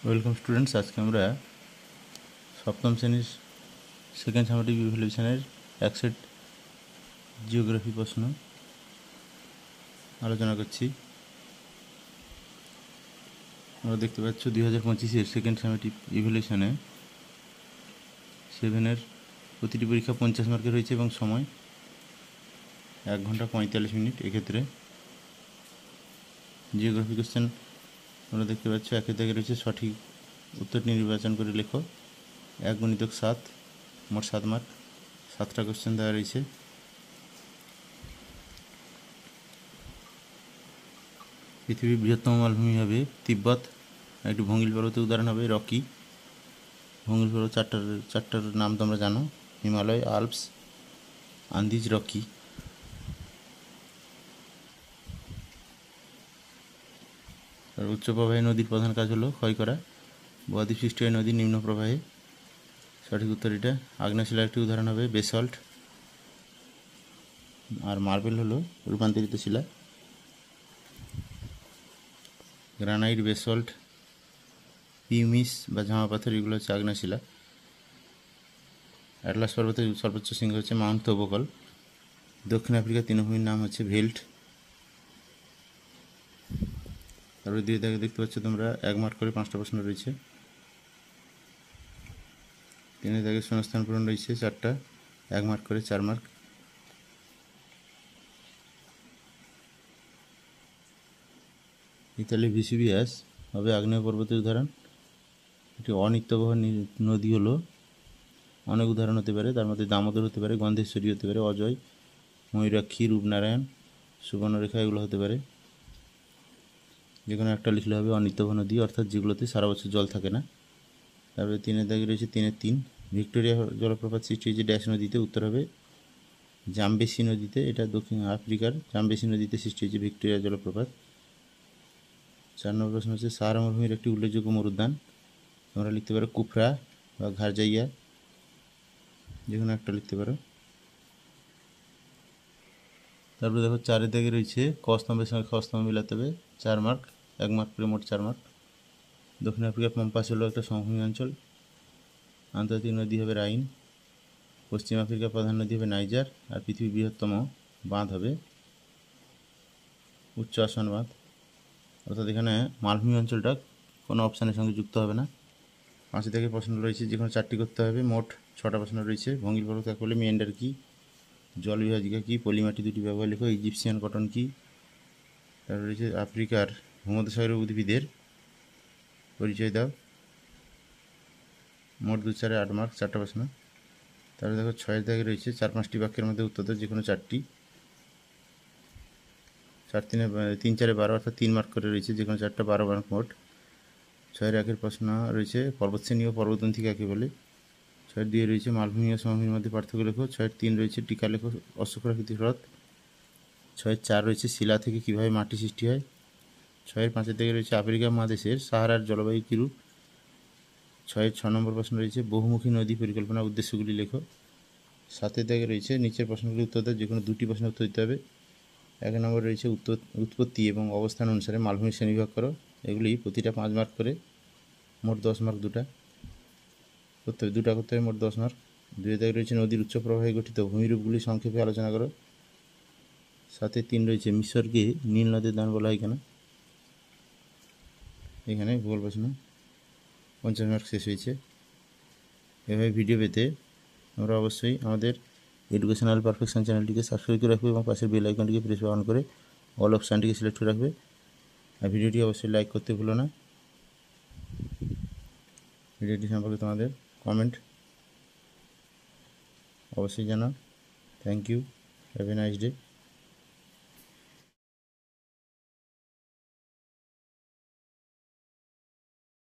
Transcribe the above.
Welcome students. আজকে আমরা সপ্তম শ্রেণীর সেকেন্ড সামেটিভ ইভ্যালুয়েশনের এক সেট জিওগ্রাফি প্রশ্ন আলোচনা করছি। আমরা দেখতে পাচ্ছ 2025-এর সেকেন্ড সামেটিভ ইভ্যালুয়েশনে 7-এর প্রতিটি পরীক্ষা 50 মার্কের রয়েছে এবং সময় 1 ঘন্টা 45 মিনিট। এক্ষেত্রে জিওগ্রাফি কোশ্চেন আমরা দেখতে পাচ্ছ একের দাগে রয়েছে সঠিক উত্তরটি নির্বাচন করে লেখো। 1 × 7 মোট 7 মার্ক। 7টা কোশ্চেন দেওয়া রয়েছে। পৃথিবীর বৃহত্তম মালভূমি হবে তিব্বত। একটি ভঙ্গিল পর্বতের উদাহরণ হবে রকি। ভঙ্গিল পর্বত চারটার নাম তোমরা জানো: হিমালয়, আল্পস, আন্দিজ, রকি। আর উচ্চ প্রবাহী নদীর প্রধান কাজ হলো ক্ষয় করা। বদ্বীপ সৃষ্টি হয় নদীর নিম্ন প্রবাহে। সঠিক উত্তর এটা। আগ্নেয়শিলার একটি উদাহরণ হবে বেসল্ট। আর মার্বেল হলো রূপান্তরিত শিলা। গ্রানাইট, বেসল্ট, পিউমিস বা ঝামা পাথর এগুলো হচ্ছে আগ্নেয়শিলা। অ্যাটলাস পর্বতের সর্বোচ্চ শৃঙ্গ হচ্ছে মাউন্ট তোবকল। দক্ষিণ আফ্রিকার তৃণভূমির নাম হচ্ছে ভেল্ট। তারপরে দিয়ে দেখতে পাচ্ছ তোমরা 1 মার্ক করে 5টা প্রশ্ন রয়েছে। 3 দাগে শূন্যস্থান পূরণ রয়েছে 4টা, 1 মার্ক করে 4 মার্ক। ইতালি ভিসুভিয়াস হবে আগ্নেয় পর্বতের উদাহরণ। একটি অনিত্যবহ নদী হলো, অনেক উদাহরণ হতে পারে, তার মধ্যে দামোদর হতে পারে, গন্ধেশ্বরী হতে পারে, অজয়, ময়ূরাক্ষী, রূপনারায়ণ, সুবর্ণরেখা এগুলো হতে পারে। যে কোনো একটা লিখলে হবে অনিত্যবহ নদী, অর্থাৎ যেগুলোতে সারা বছর জল থাকে না। তারপরে 3 দাগে রয়েছে 3-3 ভিক্টোরিয়া জলপ্রপাত সৃষ্টি হয়েছে ড্যাশ নদীতে। উত্তর হবে জামবেসি নদীতে। এটা দক্ষিণ আফ্রিকার জামবেসি নদীতে সৃষ্টি হয়েছে ভিক্টোরিয়া জলপ্রপাত। 4 নম্বর প্রশ্ন হচ্ছে সাহারা মরুভূমির একটি উল্লেখযোগ্য মরুদ্যান। তোমরা লিখতে পারো কুফরা বা ঘারজাইয়া, যে কোনো একটা লিখতে পারো। তারপরে দেখো 4 দাগে রয়েছে ক স্তম্ভের সঙ্গে খ স্তম্ভ মিলাতে হবে, 4 মার্ক। 1 মার্ক করে মোট 4 মার্ক। দক্ষিণ আফ্রিকার পম্পাস হলো একটা সমভূমি অঞ্চল। আন্তর্জাতিক নদী হবে রাইন। পশ্চিম আফ্রিকার প্রধান নদী হবে নাইজার। আর পৃথিবীর বৃহত্তম বাঁধ হবে উচ্চ আসন বাঁধ। অর্থাৎ এখানে মালভূমি অঞ্চলটা কোনো অপশানের সঙ্গে যুক্ত হবে না। 5 থেকে প্রশ্ন রয়েছে, যে কোনো 4টি করতে হবে। মোট 6টা প্রশ্ন রয়েছে। ভঙ্গিল পর্বত কাকে বলে, মিয়ান্ডার কি, জল বিভাজিকা কি, পলিমাটি দুটি ব্যবহার লেখো, ইজিপসিয়ান কটন কি। তারপর রয়েছে আফ্রিকার ভূমধ্যসাগরীয় উদ্ভিদের পরিচয় দাও। মোট 2-4 8 মার্ক, 4টা প্রশ্ন। তারপরে দেখো 6 দাগে রয়েছে 4-5টি বাক্যের মধ্যে উত্তর দাও, যে কোনো 4টি। 4-3-4 12, অর্থাৎ 3 মার্ক করে রয়েছে, যে কোনো 4টা, 12 মার্ক মোট। 6-এর 1-এর প্রশ্ন রয়েছে পর্বতশ্রেণী ও পর্বতন্থী কাকে বলে। 6-এর 2 রয়েছে মালভূমি ও সমভূমির মধ্যে পার্থক্য লেখো। 6-এর 3 রয়েছে টিকা লেখো, অশ্বক্ষুরাকৃতি হ্রদ। 6-এর 4 রয়েছে শিলা থেকে কীভাবে মাটি সৃষ্টি হয়। 6-এর 5 থেকে রয়েছে আফ্রিকা মহাদেশের সাহারার জলবায়ু কিরূপ। 6-এর 6 নম্বর প্রশ্ন রয়েছে বহুমুখী নদী পরিকল্পনার উদ্দেশ্যগুলি লেখো। 7-এর দাগে রয়েছে নিচের প্রশ্নগুলির উত্তর দাও, যে কোনো 2টি প্রশ্ন উত্তর দিতে হবে। 1 নম্বর রয়েছে উৎপত্তি এবং অবস্থান অনুসারে মালভূমি শ্রেণীবিভাগ করো। এগুলি প্রতিটা 5 মার্ক করে, মোট 10 মার্ক। 2টা করতে হবে, 2টা করতে হবে, মোট 10 মার্ক। 2 দাগে রয়েছে নদীর উচ্চ প্রবাহে গঠিত ভূমিরূপগুলি সংক্ষেপে আলোচনা করো। 7-এর 3 রয়েছে মিশরকে নীল নদের দান বলা হয় কেন। এখানে ভূগোল প্রশ্ন। 50 মার্ক শেষ হয়েছে। এভাবে ভিডিও পেতে আমরা অবশ্যই আমাদের এডুকেশনাল পারফেকশন চ্যানেলটিকে সাবস্ক্রাইব করে রাখবে এবং পাশের বেল আইকনটিকে প্রেস অন করে অল অপশানটিকে সিলেক্ট করে রাখবে। আর ভিডিওটি অবশ্যই লাইক করতে ভুলো না। ভিডিওটি সম্পর্কে তোমাদের কমেন্ট অবশ্যই জানাও। Thank you, have a nice day.